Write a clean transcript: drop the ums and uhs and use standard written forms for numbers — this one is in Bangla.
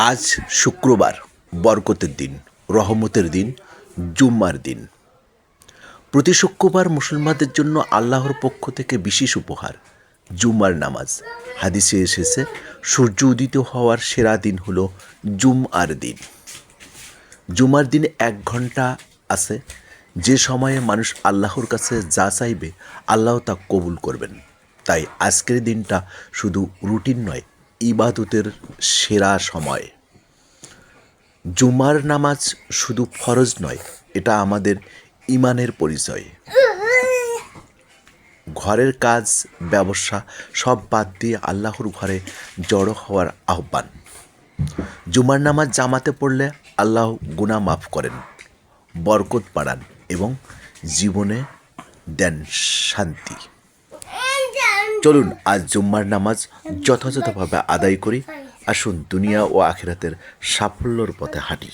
আজ শুক্রবার, বরকতের দিন, রহমতের দিন, জুম্মার দিন। প্রতি শুক্রবার মুসলমানদের জন্য আল্লাহর পক্ষ থেকে বিশেষ উপহার জুম্মার নামাজ। হাদিসে এসেছে, সূর্য উদিত হওয়ার সেরা দিন হলো জুমআর দিন। জুমার দিনে 1 ঘন্টা আছে যে সময়ে মানুষ আল্লাহর কাছে যা চাইবে আল্লাহ তা কবুল করবেন। তাই আজকের দিনটা শুধু রুটিন নয়, ইবাদতের সেরা সময়। জুমার নামাজ শুধু ফরজ নয়, এটা আমাদের ইমানের পরিচয়। ঘরের কাজ, ব্যবসা সব বাদ দিয়ে আল্লাহর ঘরে জড়ো হওয়ার আহ্বান। জুমার নামাজ জামাতে পড়লে আল্লাহ গুনাহ মাফ করেন, বরকত বাড়ান এবং জীবনে দেন শান্তি। চলুন আজ জুম্মার নামাজ যথাযথভাবে আদায় করি। আসুন দুনিয়া ও আখিরাতের সাফল্যর পথে হাঁটি।